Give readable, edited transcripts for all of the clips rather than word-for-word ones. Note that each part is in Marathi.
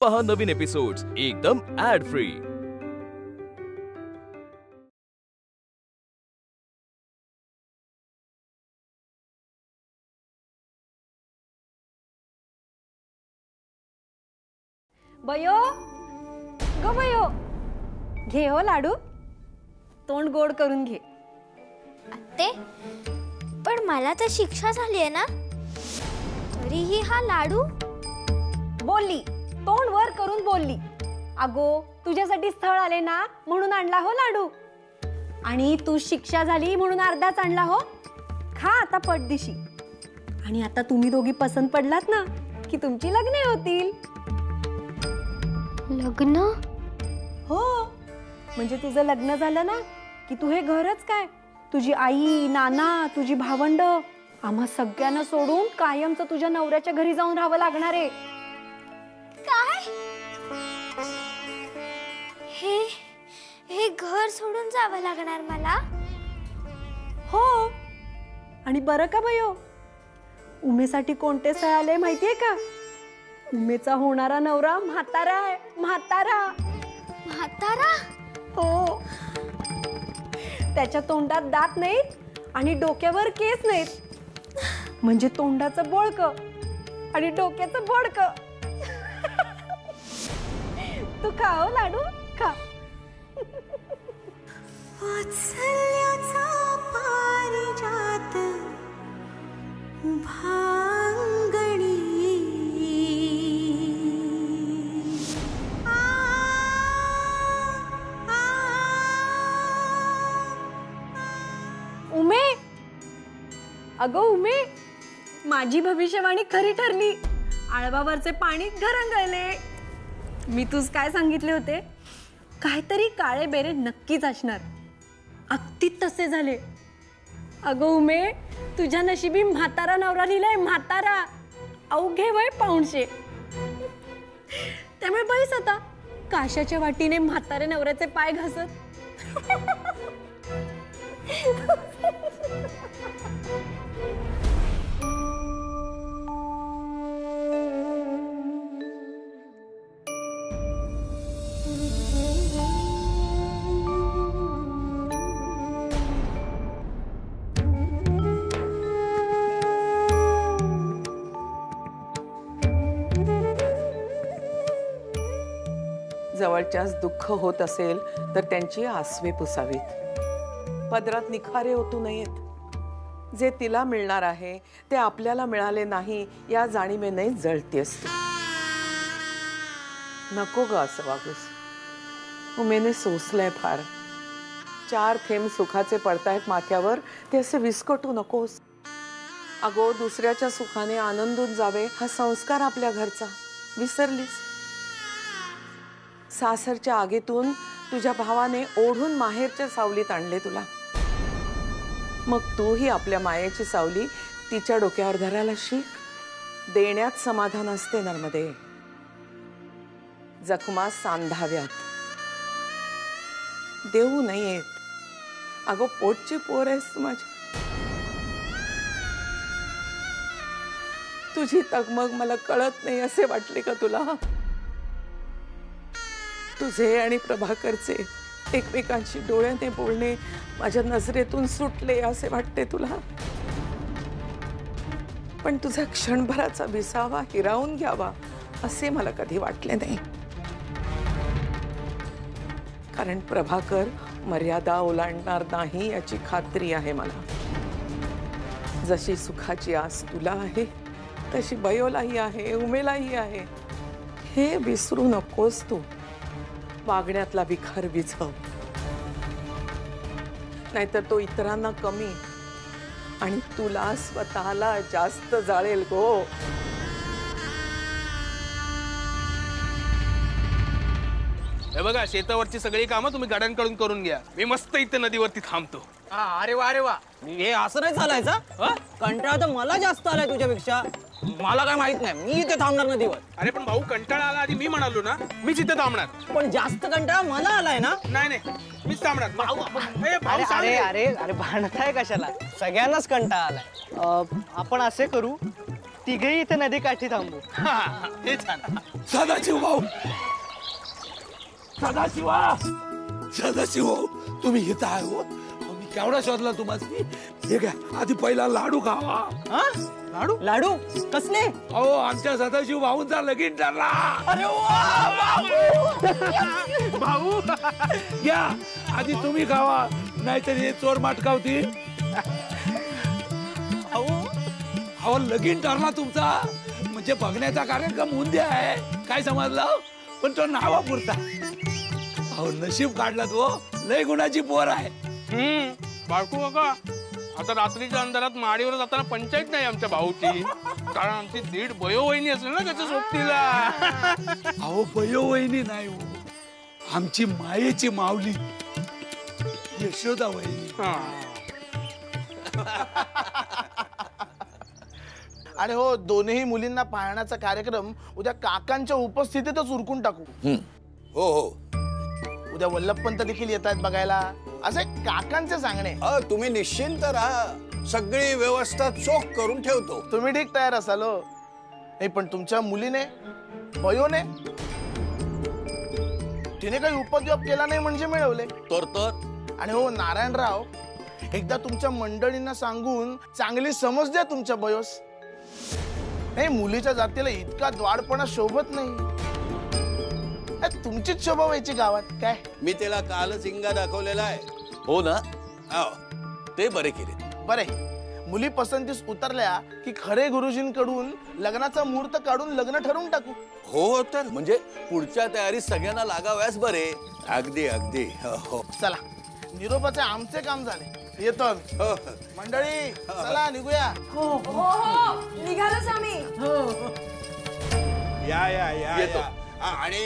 पहा नवीन एपिसोड्स एकदम ऍड फ्री। बयो गो बयो, घे हो लाडू, तोंड गोड करून घे। आत्ते, पण मला तर शिक्षा झाली आहे ना, तरीही हा लाडू? बोलली, तोंड वर करून बोलली, अगो तुझ्यासाठी स्थळ आले ना म्हणून आणला हो लाडू, आणि तू शिक्षा झाली म्हणून अर्धाच आणला हो। खा आता पटदिशी, आणि आता तुम्ही दोघी पसंत पडलात ना की तुमची लग्ने होतील। लग्न? हो, म्हणजे तुझं लग्न झालं ना की तू हे घरच काय, तुझी आई नाना तुझी भावंड आम्हा सगळ्यांना सोडून कायमचं तुझ्या नवऱ्याच्या घरी जाऊन राहावं लागणार आहे। काय? हे घर सोडून जावं लागणार मला? हो, आणि बरं का बयो, उमेसाठी कोणते स्थळ आले माहितीये का? उमेचा होणारा नवरा म्हातारा आहे, म्हातारा। म्हातारा? हो, त्याच्या तोंडात दात नाहीत आणि डोक्यावर केस नाहीत, म्हणजे तोंडाचं बोळकं आणि डोक्याचं बोडकं। तू खा हो लाडू, खा। वात्सल्याचा पारिजात भांगणी, उमे, अगो उमे, माझी भविष्यवाणी खरी ठरली, आळवावरचे पाणी घरंगळले। मी तुझ काय सांगितले होते, काहीतरी काळे बेरे नक्कीच असणार, अगदी तसे झाले। अगो उमे, तुझ्या नशिबी म्हातारा नवरा लिहिलाय, म्हातारा, अवघे वय 500। त्यामुळे बैस आता काशाच्या वाटीने म्हातारे नवऱ्याचे पाय घासत। जवळच्याच दुःख होत असेल तर त्यांची आसवे पुसावीत, पदरात निखारे ओतू नयेत। जे तिला मिळणार आहे ते आपल्याला मिळाले नाही या जाणीवेने जळतेस तू। नको ग असं वागूस, उमेने सोसलंय फार। 4 थेंब सुखाचे पडतायत माथ्यावर, ते असे विस्कटू नकोस। अगो, दुसऱ्याच्या सुखाने आनंदून जावे हा संस्कार आपल्या घरचा विसरलीस। सासरच्या आगीतून तुझ्या भावाने ओढून माहेरच्या सावलीत आणले तुला, मग तूही आपल्या मायेची सावली तिच्या डोक्यावर धरायला शिक। देण्यात समाधान असते नर्मदे, जखमा सांधाव्यात, देऊ नयेत। अगो, पोटची पोर आहेस तू माझी, तुझी तगमग मला कळत नाही असे वाटले का तुला? तुझे आणि प्रभाकरचे एकमेकांशी डोळ्याने बोलणे माझ्या नजरेतून सुटले असे वाटते तुला? पण तुझा क्षणभराचा विसावा हिरावून घ्यावा असे मला कधी वाटले नाही, कारण प्रभाकर मर्यादा ओलांडणार नाही याची खात्री आहे मला। जशी सुखाची आस तुला आहे तशी बयोलाही आहे, उमेलाही आहे, हे विसरू नकोस तू। वागण्यातला विखर विझव, नाहीतर तो इतरांना कमी आणि तुला स्वतःला जास्त जाळेल गो। हे बघा, शेतावरची सगळी कामं तुम्ही गाड्यांकडून करून घ्या, मी मस्त इथे नदीवरती थांबतो। अरे वा, अरे वा, हे असं नाही चालायचं। कंटाळा तर मला जास्त आलाय तुझ्यापेक्षा, मला काय माहित नाही, मी इथे थांबणार नदीवर। अरे पण भाऊ, कंटाळा आला आधी मी म्हणालो ना, मीच इथे थांबणार। पण जास्त कंटाळा मला आलाय ना। नाही नाही, मीच थांबणार। अरे अरे अरे भांडताय कशाला, सगळ्यांनाच कंटाळा आलाय। आपण असे करू, तिघही इथे नदीकाठी थांबू. हे छान. सदाशिव भाऊ, सदाशिव तुम्ही इथं आहे हो. मी केवढा शोधला तुम्हाला. हे काय आधी पहिला लाडू खावा. लाडू लाडू कसले? अहो आमच्या सदाशिव भाऊंचा लगीन ठरला. अरे भाऊ घ्या आधी तुम्ही खावा, नाहीतर हे चोर माटकावतील. अहो लगीन ठरला तुमचा, म्हणजे बघण्याचा कार्यक्रम उद्या आहे. काय समजलं? पण तो नावापुरता. अहो नशीब काढला तो, लय गुणाची पोर आहे. बाळकू काका, आता रात्रीच्या अंधारात माडीवर जाताना पंचायत नाही आमच्या भाऊची, कारण आमची 1.5 बयोवहिनी असेल ना त्याच्या सोबतीला. अहो बयोवहिनी नाही हो, आमची मायेची माऊली यशोदा वहिनी. आणि हो, दोन्ही मुलींना पाहण्याचा कार्यक्रम उद्या काकांच्या उपस्थितीतच उरकून टाकू. हो हो, उद्या वल्लभपंत देखील येत आहेत बघायला, असे काकांचे सांगणे. तुम्ही निश्चिंत राहा, सगळी व्यवस्था चोख करून ठेवतो. तुम्ही ठीक तयार असाल हो. नाही पण तुमच्या मुलीने, बयोने, तिने काही उपद्व्याप केला नाही म्हणजे मिळवले तर. आणि हो नारायणराव, एकदा तुमच्या मंडळींना सांगून चांगली समज द्या तुमच्या बयोस. नाही, मुलीच्या जातीला इतका द्वाडपणा शोभत नाही. तुमचीच शोभा व्हायची गावात. काय मी त्याला कालच इंगा दाखवलेला आहे. हो ना. ते बरे केले. बरे, मुली पसंतीस उतरल्या की खरे गुरुजींकडून लग्नाचा मुहूर्त काढून लग्न ठरवून टाकू. हो तर म्हणजे पुढच्या तयारी सगळ्यांना लागाव्यास बरे. अगदी अगदी. हो चला, निरोपाचे आमचे काम झाले. येतो मंडळी, चला निघूया. हो हो हो, निघालोच आम्ही. या या या येतो. आणि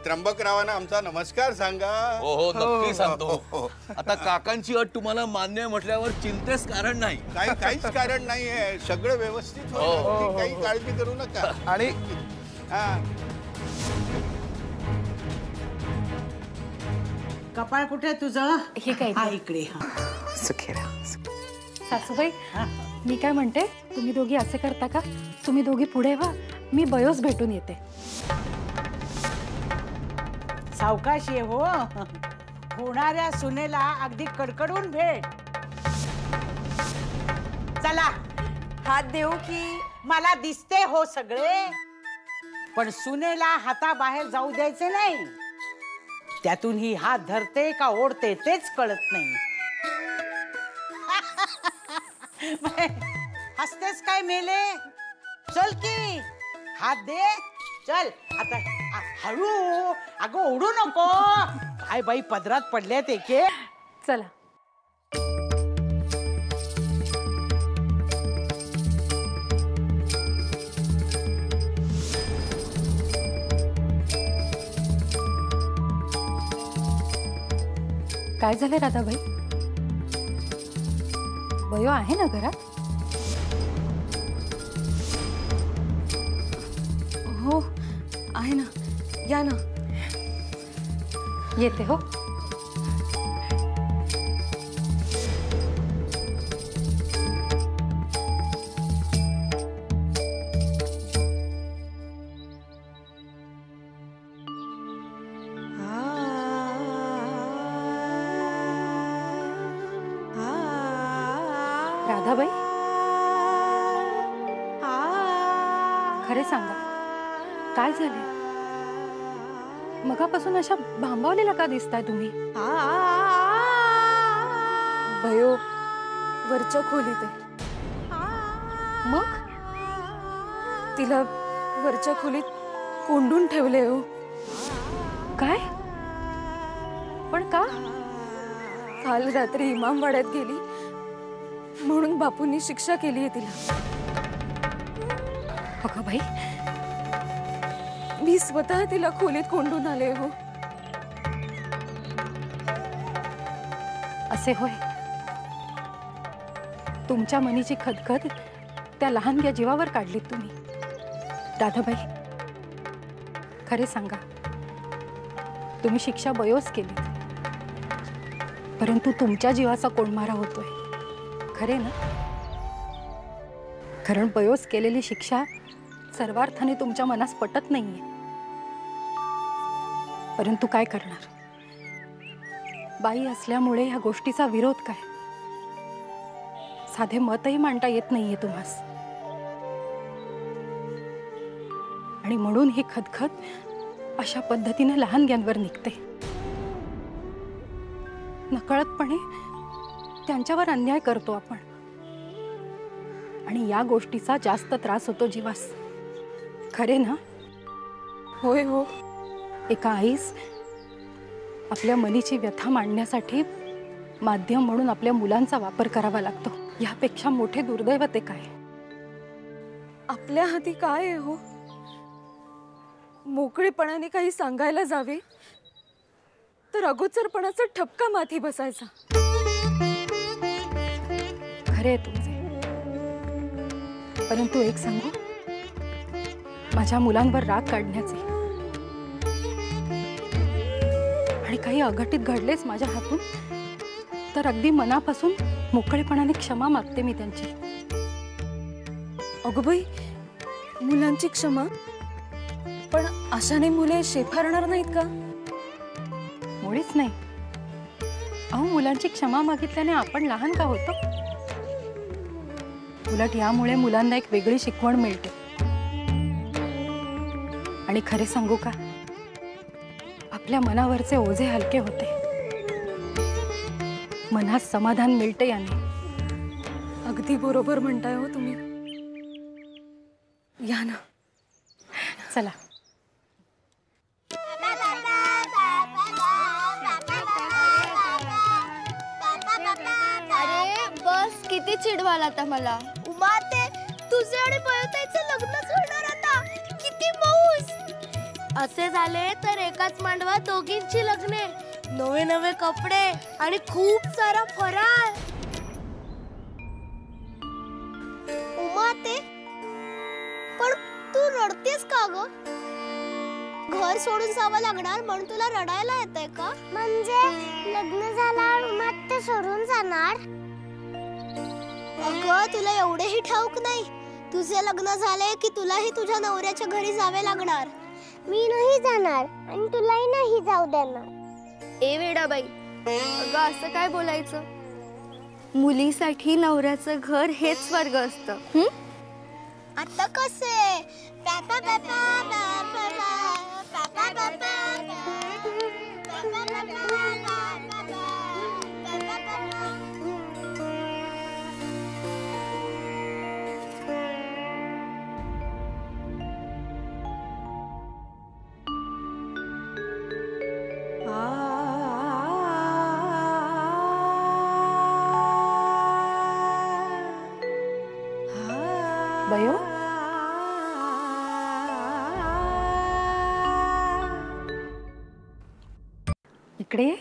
त्र्यंबकरावांना आमचा नमस्कार सांगा. हो हो नक्की सांगतो. आता काकांची अट तुम्हाला मान्य आहे म्हटल्यावर चिंतेस कारण नाही. काहीच कारण नाही आहे, सगळं व्यवस्थित होईल. काही काळजी करू नका. आणि कपाळ कुठे तुझं? हे काय हा इकडे. सुखेरा. सासूबाई, मी काय म्हणते, तुम्ही दोघी असे करता का? तुम्ही दोघी पुढे व्हा, मी बयोस भेटून येते. सावकाशी हो, होणाऱ्या सुनेला अगदी कडकडून भेट. चला हात देऊ की? मला दिसते हो सगळे, पण सुनेला हाताबाहेर जाऊ द्यायचे नाही. त्यातून ही हात धरते का ओढते तेच कळत नाही. हसतेस काय मेले? चल की हात दे. चल आता हळू. अगं ओढू नको. काय बाई पदरात पडल्यात एके. चला. काय झालं राधाबाई? बयो आहे ना घरात? हो आहे ना, या ना. येते हो. राधाबाई, खरे सांगा, काय झाले? मगापासून अशा भांबावलेला का दिसताय तुम्ही? भयो वरच्या खोलीत आहे. मग तिला वरच्या खोलीत कोंडून ठेवले हो. काय? पण का? काल रात्री इमामवाड्यात गेली म्हणून बापूंनी शिक्षा केली आहे तिला. अगं बाई, मी स्वतः तिला खोलीत कोंडून आले हो. असे होय? तुमच्या मनीची खदखद त्या लहानग्या जीवावर काढलीत तुम्ही. राधाबाई, खरे सांगा, तुम्ही शिक्षा बयोस केली, परंतु तुमच्या जीवाचा कोंडमारा होतोय, खरे ना? कारण बयोस केलेली शिक्षा सर्वार्थाने तुमच्या मनास पटत नाहीये. परंतु काय करणार, बाई असल्यामुळे ह्या गोष्टीचा विरोध काय, साधे मतही मांडता येत नाहीये तुम्हास. आणि म्हणून ही खदखद अशा पद्धतीने लहानग्यांवर निघते. नकळतपणे त्यांच्यावर अन्याय करतो आपण, आणि या गोष्टीचा जास्त त्रास होतो जीवास. खरे ना? होय हो. एका आईस आपल्या मनीची व्यथा मांडण्यासाठी माध्यम म्हणून आपल्या मुलांचा वापर करावा लागतो. यापेक्षा मोठे दुर्दैव ते काय? आपल्या हाती काय आहे हो? मोकळेपणाने काही सांगायला जावे तर अगोचरपणाचा ठपका माथी बसायचा. खरे तुमचे, परंतु एक सांगू, माझ्या मुलांवर राग काढण्याचे आणि काही अघटित घडलेच माझ्या हातून तर अगदी मनापासून मोकळेपणाने क्षमा मागते मी त्यांची. अगं बाई, मुलांची क्षमा? पण अशाने मुले शेफारणार नाहीत का? मुळीच नाही. अहो, मुलांची क्षमा मागितल्याने आपण लहान का होतो? उलट यामुळे मुलांना एक वेगळी शिकवण मिळते. आणि खरे सांगू का, आपल्या मनावरचे ओझे हलके होते, मनात समाधान मिळते याने. अगदी बरोबर म्हणताय हो तुम्ही. या ना, चला. अरे बस, किती चिडवाल आता मला. उमा ते तुझे आणि पयोताईचे लग्नच होणार आता. किती मौज. असे झाले तर एकाच मांडवात दोघींची लग्ने, नवे नवे कपडे आणि खूप सारा फराळ. उमा ते पण तू रडतेस का ग? घर सोडून जावं लागणार म्हणून तुला रडायला येतंय का? म्हणजे लग्न झाल्यावर उमा ते सोडून जाणार? अगं, तुला एवढेही ठाऊक नाही. तुझे लग्न झाले की तुलाही तुझ्या नवऱ्याच्या घरी जावे लागणार. मी नाही जाणार आणि तुलाही नाही जाऊ देणार. ए वेडाबाई, अगं असं काय बोलायचं? मुलीसाठी नवऱ्याचं घर हेच स्वर्ग असतं. आता कसे? बयो, इकडे ये.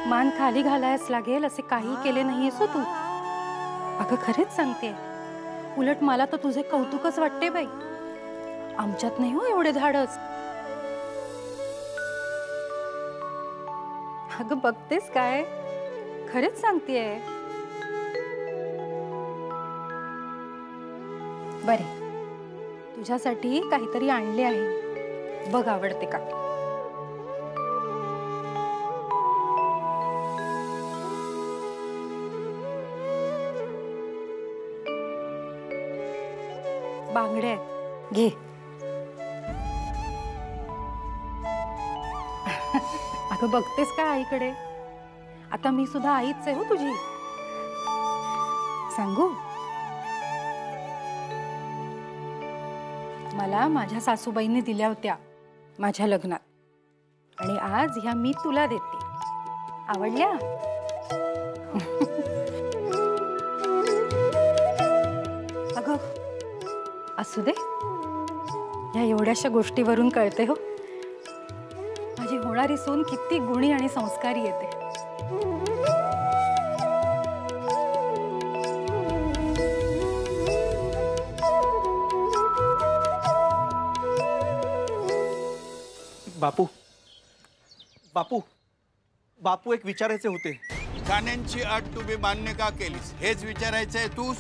मान खाली घालायच लागेल असे काही केले नाहीयेस हो तू. अगं खरेच सांगते, उलट मला तर तुझे कौतुकच वाटते बाई. आमच्यात नाही हो एवढे धाडस. अगं बघतेस काय, खरेच सांगतेय. बरे, तुझ्यासाठी काहीतरी आणले आहे, बघ आवडते का? बांगड्या घे. अगं बघतेस का आईकडे? आता मी सुद्धा आईच आहे हो तुझी. सांगू, मला माझ्या सासूबाईंनी दिल्या होत्या माझ्या लग्नात, आणि आज ह्या मी तुला देते. आवडल्या? अगं असू दे, या एवढ्याशा गोष्टीवरून कळते हो माझी होणारी सून किती गुणी आणि संस्कारी येते. बापू बापू बापू एक विचारायचे होते. कान्यांची अट तुम्ही मान्य का केलीस हेच विचारायचंय तूस?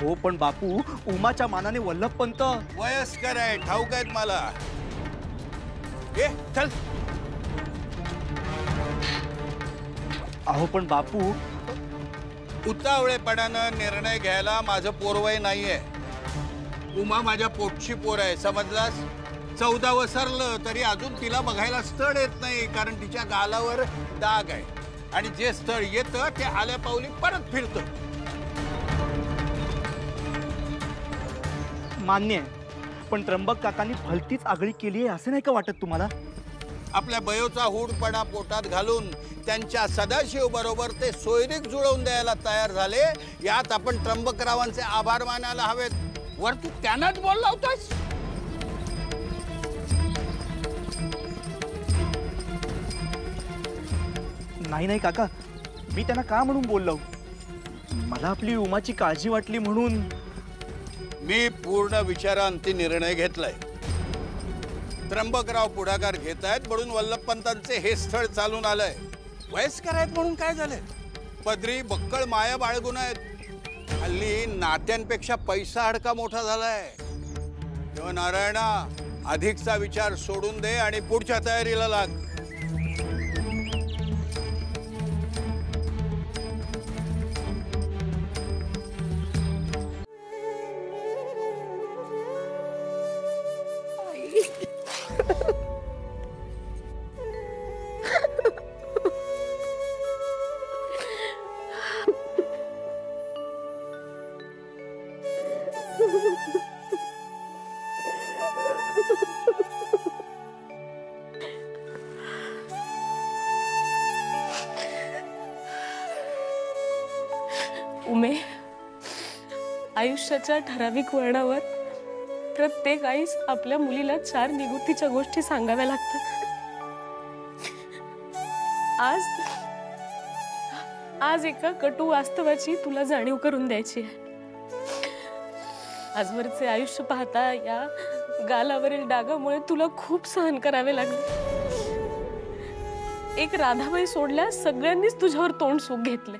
हो पण बापू उमाच्या मानाने वल्लभपंत वयस्कर आहे ठाऊक आहेत मला. ये चल. अहो पण बापू उतावळेपणानं निर्णय घ्यायला माझं पोरवय नाहीये. उमा माझ्या पोटची पोर आहे समजलास. 14 वसरलं तरी अजून तिला बघायला स्थळ येत नाही कारण तिच्या गालावर डाग आहे आणि जे स्थळ येतं ते आल्या पावली परत फिरतं. मान्य आहे पण त्र्यंबक काकांनी भलतीच आगळी केली आहे असं नाही का वाटत तुम्हाला? आपल्या बयोचा हूडपणा पोटात घालून त्यांच्या सदाशिव बरोबर ते सोयरीक जुळवून द्यायला तयार झाले. यात आपण त्र्यंबकरावांचे आभार मानायला हवेत. वर तू त्यांनाच बोलला होतास. नाही नाही काका मी त्यांना का म्हणून बोललो. मला आपली उमाची काळजी वाटली म्हणून. मी पूर्ण विचारांती निर्णय घेतलाय. त्र्यंबकराव पुढाकार घेत आहेत म्हणून वल्लभपंतांचे हे स्थळ चालून आलंय. वयस्कर आहेत म्हणून काय झालंय. पदरी बक्कळ माया बाळगून आहेत. हल्ली नात्यांपेक्षा पैसा अडका मोठा झालाय. तेव्हा नारायणा अधिकचा विचार सोडून दे आणि पुढच्या तयारीला लाग. उमे, आयुष्याच्या ठराविक वळणावर प्रत्येक आईस आपल्या मुलीला 4 निगुतीच्या गोष्टी सांगाव्या लागतात. आज एका कटू वास्तवाची तुला जाणीव करून द्यायची आहे. आजवरचे आयुष्य पाहता या गालावरील डागामुळे तुला खूप सहन करावे लागले. एक राधाबाई सोडल्या सगळ्यांनीच तुझ्यावर तोंड सूक घेतले.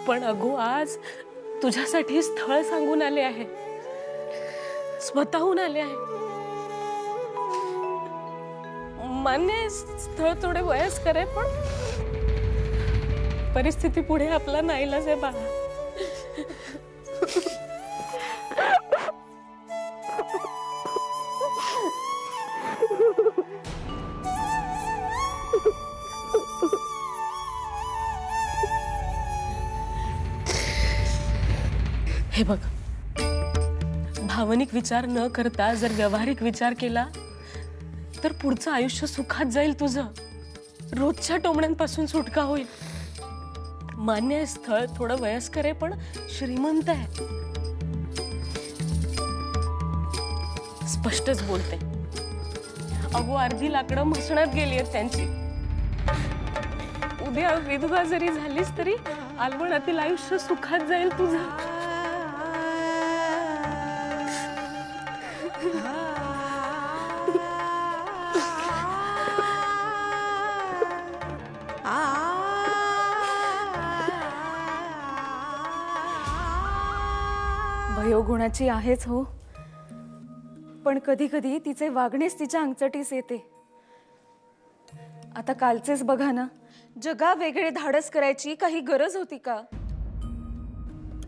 पण अगो आज तुझ्यासाठी स्थळ सांगून आले आहे. स्वतःहून आले आहे. मान्य आहे स्थळ थोडे वयस्कर आहे पण परिस्थिती पुढे आपला नाईलाज आहे बाळा. हे बघ, भावनिक विचार न करता जर व्यावहारिक विचार केला तर पुढचं आयुष्य सुखात जाईल तुझं. रोजच्या टोमण्यांपासून सुटका होईल. मान्य आहे स्थळ थोडं वयस्कर आहे पण श्रीमंत आहे. स्पष्टच बोलते. अगो अर्धी लाकडं मसणात गेली आहेत त्यांची. उद्या विधवा जरी झालीस तरी आलवणातील आयुष्य सुखात जाईल तुझं. वयोगुणाची आहेच हो, पण कधी कधी तिचे वागणेच तिच्या अंगचटीस येते. आता कालचेच बघा ना, जगा वेगळे धाडस करायची काही गरज होती का?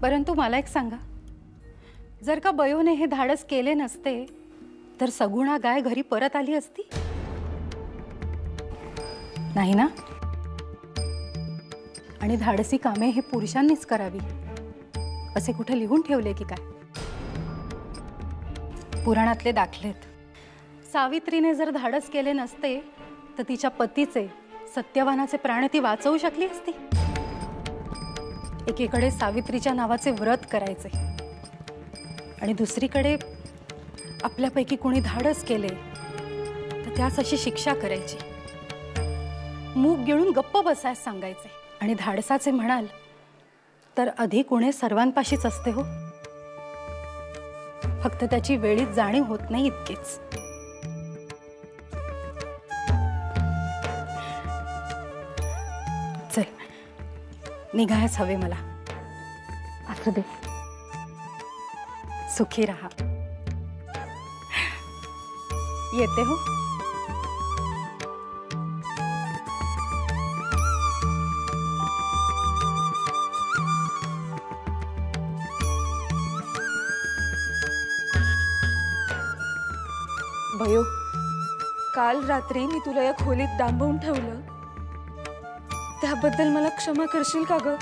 परंतु मला एक सांगा, जर का बयोने हे धाडस केले नसते तर सगुणा गाय घरी परत आली असती नाही ना? आणि धाडसी कामे हे पुरुषांनीच करावी असे कुठे लिहून ठेवले की काय? पुराणातले दाखलेत. सावित्रीने जर धाडस केले नसते तर तिच्या पतीचे सत्यवानाचे प्राण ती वाचवू शकली असती. एकीकडे सावित्रीच्या नावाचे व्रत करायचे आणि दुसरीकडे आपल्यापैकी कोणी धाडस केले तर त्यास अशी शिक्षा करायची. मूग गिळून गप्प बसायला सांगायचे. आणि धाडसाचे म्हणाल तर अधिक उणे सर्वांपाशीच असते हो. फक्त त्याची वेळीच जाणीव होत नाही इतकेच. निघायच हवे मला. असू दे, सुखी राहा. येते हो. भयो, काल रात्री मी तुला या खोलीत डांबवून ठेवलं त्याबद्दल मला क्षमा करशील का ग?